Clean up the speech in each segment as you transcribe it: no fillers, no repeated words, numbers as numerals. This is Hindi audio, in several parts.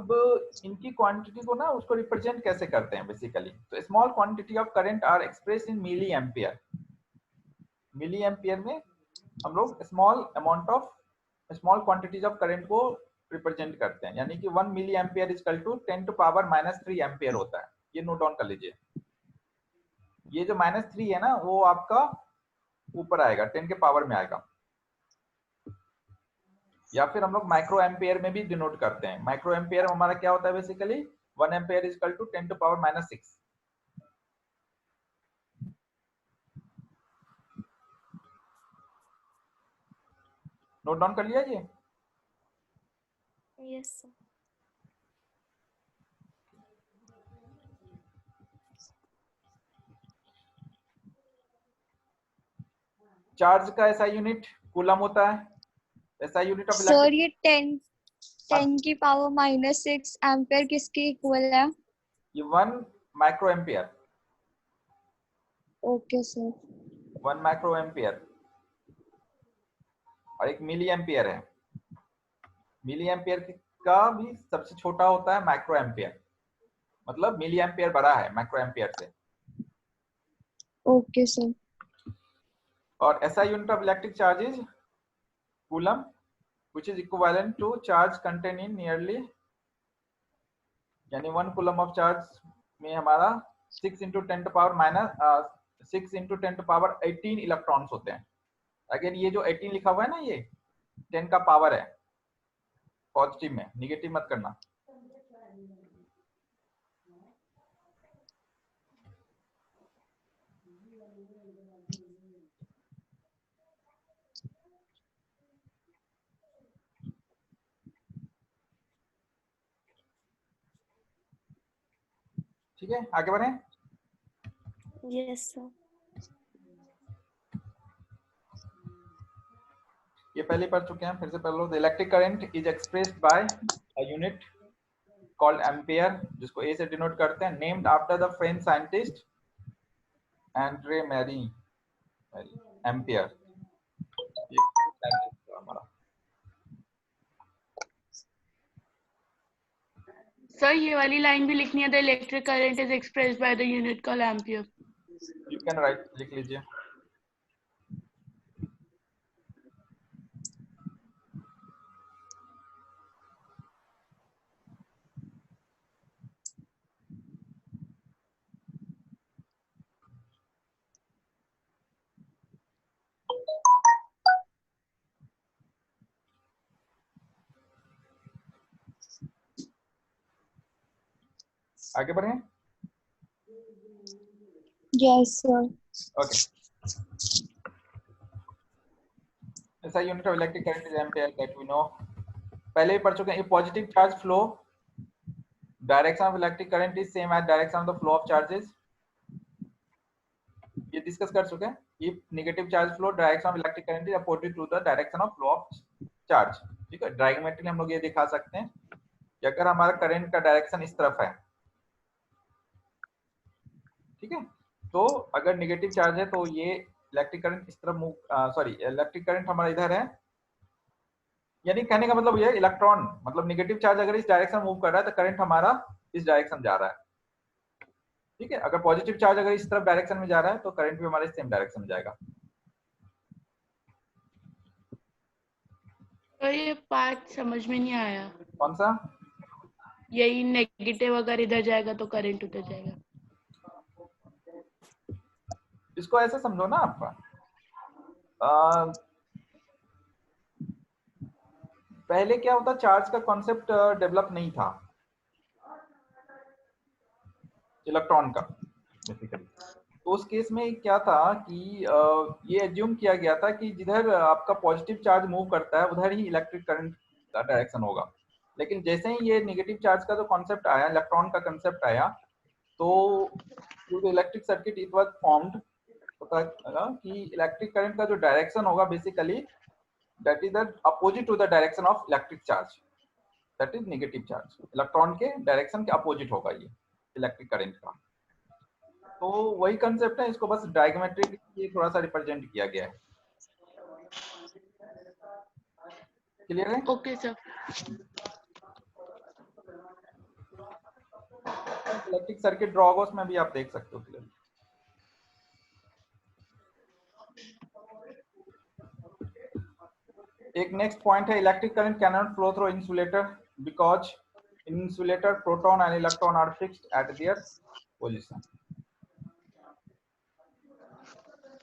अब इनकी क्वांटिटी को ना उसको रिप्रेजेंट कैसे करते हैं बेसिकली, तो small quantity of current are express in milli ampere. Milli ampere में हम लोग स्मॉल क्वांटिटीज ऑफ करंट को रिप्रेजेंट करते हैं, यानी कि 1 मिली एम्पियर is equal to 10 to power -3 ampere होता है। ये नोट डाउन कर लीजिए। ये जो -3 है ना वो आपका ऊपर आएगा, 10 के पावर में आएगा, या फिर हम लोग माइक्रो एम्पियर में भी डिनोट करते हैं। माइक्रो एम्पियर हमारा क्या होता है basically, 1 ampere is equal to 10 to power -6। Note down कर लिया ये? Yes sir. चार्ज का ऐसा यूनिट कूलम होता है, ऐसा यूनिट ऑफ सर ये 10 की पावर -6 एम्पियर किसके इक्वल है? ये 1 micro ampere. Okay sir. 1 micro ampere और एक मिली एम्पियर है। मिली एम्पियर का भी सबसे छोटा होता है माइक्रो एम्पियर, मतलब मिली एम्पियर बड़ा है माइक्रो एम्पियर से। Okay sir. और ऐसा unit of electric charge is coulomb which is equivalent to charge contained in nearly, यानी 1 कूलम ऑफ चार्ज में हमारा 6 into 10 to power -6 into 10 to power 18 electrons होते हैं। अगर ये जो 18 लिखा हुआ है ना, ये 10 का पावर है पॉजिटिव में, निगेटिव मत करना। ठीक है, आगे बढ़े। Yes sir. ये पहले पढ़ चुके हैं, फिर से पढ़ लो। The electric current is expressed by a unit called ampere, जिसको ए से डिनोट करते हैं, named after the French scientist Andre Marie Ampere. हमारा सर ये वाली लाइन भी लिखनी है, the electric current is expressed by the unit called ampere. You can write, लिख लीजिए। आगे बढ़े। Yes sir. ओके, ऐसा unit of electric current is ampere that we know, पहले ही पढ़ चुके हैं। ये positive charge flow, direction of electric current is same as direction of the flow of charges, ये डिस्कस कर चुके हैं। If negative charge flow, direction of electric current is opposite to the direction of flow of charge. ठीक है, डायग्रामेटिकली हम लोग ये दिखा सकते हैं कि अगर हमारा करंट का डायरेक्शन इस तरफ है, ठीक है, तो अगर नेगेटिव चार्ज है तो ये इलेक्ट्रिक करंट इस तरफ मूव, सॉरी इलेक्ट्रिक करंट हमारा इधर है, यानी कहने का मतलब ये है इलेक्ट्रॉन, मतलब नेगेटिव चार्ज अगर इस डायरेक्शन मूव कर रहा है तो करंट हमारा इस डायरेक्शन जा रहा है। ठीक है, अगर पॉजिटिव चार्ज अगर इस तरफ डायरेक्शन में जा रहा है तो करंट भी हमारे सेम डायरेक्शन में जाएगा। तो ये पार्ट समझ में नहीं आया। कौन सा? यही नेगेटिव अगर इधर जाएगा तो करंट उधर जाएगा। इसको ऐसे समझो ना आप, पहले क्या होता, चार्ज का कॉन्सेप्ट डेवलप नहीं था इलेक्ट्रॉन का बेसिकली। तो उस केस में क्या था कि ये एज्यूम किया गया था कि जिधर आपका पॉजिटिव चार्ज मूव करता है उधर ही इलेक्ट्रिक करंट का डायरेक्शन होगा। लेकिन जैसे ही ये नेगेटिव चार्ज का जो कॉन्सेप्ट आया, इलेक्ट्रॉन का कॉन्सेप्ट आया, तो electric circuit it was formed, पता लगा कि इलेक्ट्रिक करंट का जो डायरेक्शन होगा basically that is the opposite to the direction of electric charge, that is negative charge. Electron के डायरेक्शन के अपोजिट होगा ये इलेक्ट्रिक करंट का। तो वही कंसेप्ट है, इसको बस डायग्रामेट्रिकली थोड़ा सा रिप्रेजेंट किया गया है। क्लियर है? Okay sir. Electric circuit draw होगा उसमें भी आप देख सकते हो क्लियर। एक नेक्स्ट पॉइंट है electric current can not flow through insulator because in insulator proton and electron are fixed at their position.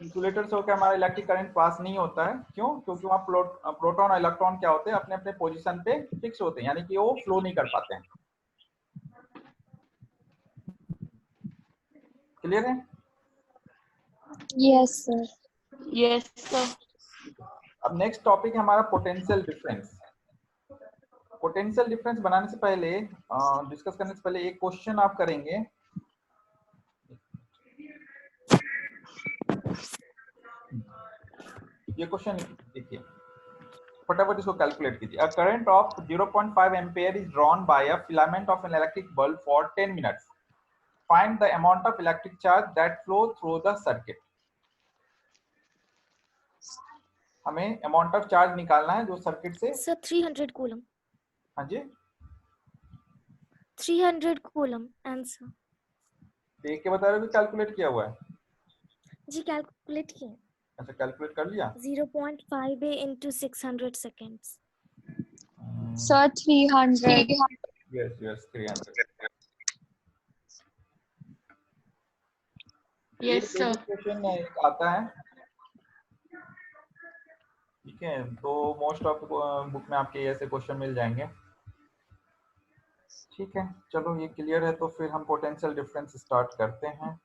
Insulator से होकर हमारा इलेक्ट्रिक करंट पास नहीं होता है, क्यों? क्योंकि वहाँ प्रोटॉन और इलेक्ट्रॉन क्या होते हैं, अपने अपने पोजीशन पे फिक्स होते हैं, यानी कि वो फ्लो नहीं कर पाते हैं। क्लियर है? Yes, sir. Yes, sir. अब नेक्स्ट टॉपिक है हमारा पोटेंशियल डिफरेंस। पोटेंशियल डिफरेंस बनाने से पहले, डिस्कस करने से पहले एक क्वेश्चन आप करेंगे। ये क्वेश्चन देखिए, फटाफट इसको कैलकुलेट कीजिए। A current of 0.5 ampere is drawn by a filament of an electric bulb for 10 minutes. Find the amount of electric charge that flow through the circuit. हमें अमाउंट ऑफ चार्ज निकालना है जो सर्किट से। Sir 300 coulomb. हाँ जी, 300 कूलम आंसर। देख के बता रहे हो कि कैलकुलेट किया हुआ है? जी कैलकुलेट किए। अच्छा, कैलकुलेट कर लिया। 0.5 into 600 seconds। Sir, 300. Yes yes 300। Yes, sir. Question एक आता है, ठीक है, तो मोस्ट ऑफ बुक में आपके ऐसे क्वेश्चन मिल जाएंगे। ठीक है, चलो ये क्लियर है, तो फिर हम पोटेंशियल डिफरेंस स्टार्ट करते हैं।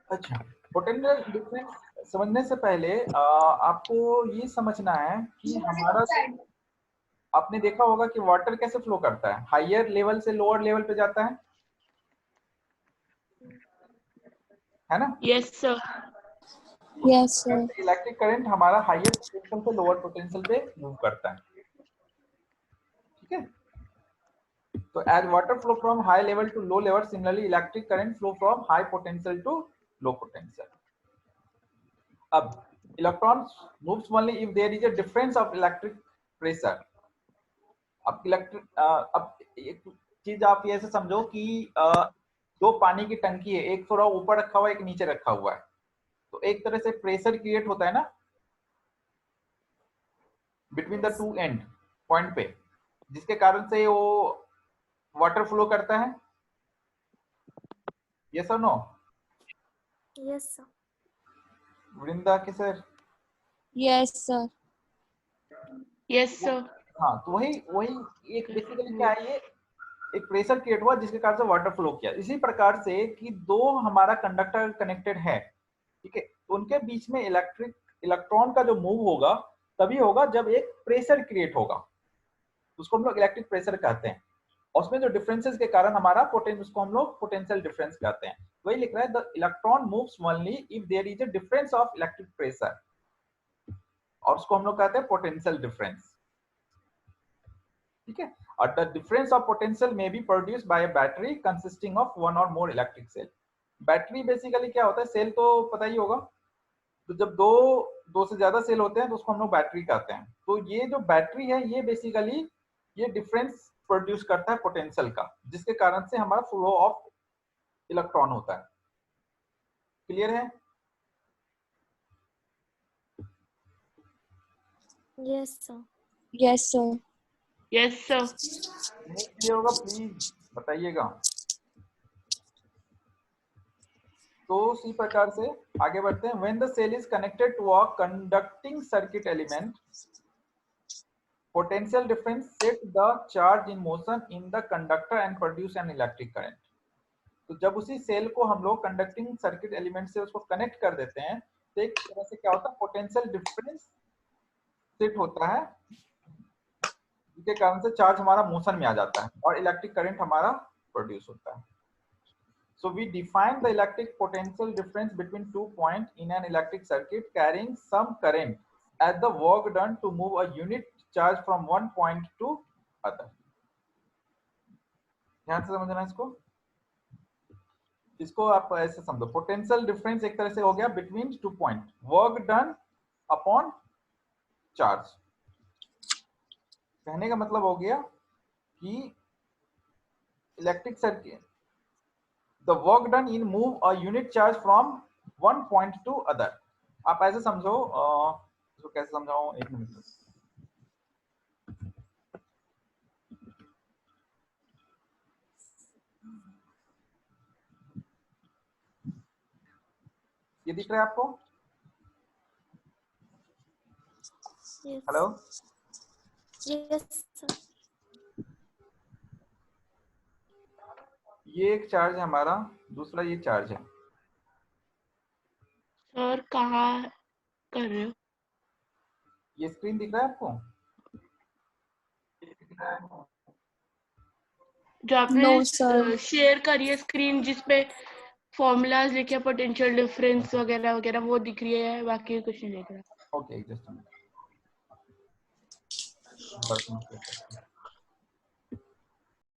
अच्छा, पोटेंशियल डिफरेंस समझने से पहले आपको ये समझना है कि हमारा, आपने देखा होगा कि वाटर कैसे फ्लो करता है, हायर लेवल से लोअर लेवल पे जाता है ना? Yes, sir. Yes, sir. Electric current हमारा हायर पोटेंशियल से लोअर पोटेंशियल पे मूव करता है, ठीक है? तो as water flow from high level to low level, similarly electric current flow from high potential to low potential. अब electrons moves only if there is a difference of electric pressure. अब एक चीज आप ये ऐसे समझो कि दो पानी की टंकी है, एक थोड़ा ऊपर रखा हुआ है, एक नीचे रखा हुआ है, तो एक तरह से प्रेशर क्रिएट होता है ना between the two and point पे, जिसके कारण से वो वाटर फ्लो करता है। यस और नो? Yes sir. वृंदा के sir? Yes, sir. Yes, sir. हाँ, तो वही वही एक बेसिकली क्या है, ये एक प्रेशर क्रिएट हुआ जिसके कारण से वाटर फ्लो किया। इसी प्रकार से कि दो हमारा कंडक्टर कनेक्टेड है, ठीक है, तो उनके बीच में इलेक्ट्रॉन का जो मूव होगा तभी होगा जब एक प्रेशर क्रिएट होगा, उसको हम लोग इलेक्ट्रिक प्रेशर कहते हैं। और उसमें जो डिफरेंसेस के कारण हमारा उसको हम लोग पोटेंशियल डिफरेंस कहते हैं। वही लिख रहा है, the electron moves only if there is a difference of electric pressure, और उसको हम लोग कहते हैं पोटेंशियल डिफरेंस, ठीक है। और the difference of potential may be produced by a battery consisting of one और मोर इलेक्ट्रिक सेल। बैटरी बेसिकली क्या होता है, सेल तो पता ही होगा, तो जब दो से ज्यादा सेल होते हैं तो उसको हम लोग बैटरी कहते हैं। तो ये जो बैटरी है ये बेसिकली ये डिफरेंस प्रोड्यूस करता है पोटेंशियल का, जिसके कारण से हमारा फ्लो ऑफ इलेक्ट्रॉन होता है। क्लियर है? Yes sir. Yes, sir. Yes, sir. नहीं क्लियर होगा प्लीज बताइएगा। तो इसी प्रकार से आगे बढ़ते हैं। When the cell is connected to a conducting circuit element, potential difference set the charge in motion in the conductor and produce an electric current। तो जब उसी सेल को हम लोग कंडक्टिंग सर्किट एलिमेंट से उसको कनेक्ट कर देते हैं तो एक तरह से क्या होता है, पोटेंशियल डिफरेंस सेट होता है, जिसके कारण से चार्ज हमारा मोशन में आ जाता है और इलेक्ट्रिक करंट हमारा प्रोड्यूस होता है। So we define the electric potential difference between 2 points in an electric circuit carrying some current as the work done to move a unit charge from one point to other। ध्यान से समझना इसको। इसको आप ऐसे समझो, पोटेंशियल डिफरेंस एक तरह से हो गया between 2 point, work done upon charge. कहने का मतलब हो गया कि electric circuit, the work done in move a unit charge from one point two other. आप ऐसे समझो, इसको कैसे समझाऊं, एक मिनट। ये दिख रहा है आपको? Yes. Hello, Yes, sir. ये एक चार्ज है हमारा, दूसरा ये चार्ज है। सर कहाँ कर रहे हो? ये स्क्रीन दिख रहा है आपको? जो आपने No, sir. शेयर करी है स्क्रीन जिसपे फॉर्मूलाज लिखे, पोटेंशियल डिफरेंस वगैरह वगैरह, वो दिख रही है, बाकी कुछ नहीं दिख रहा। Okay, just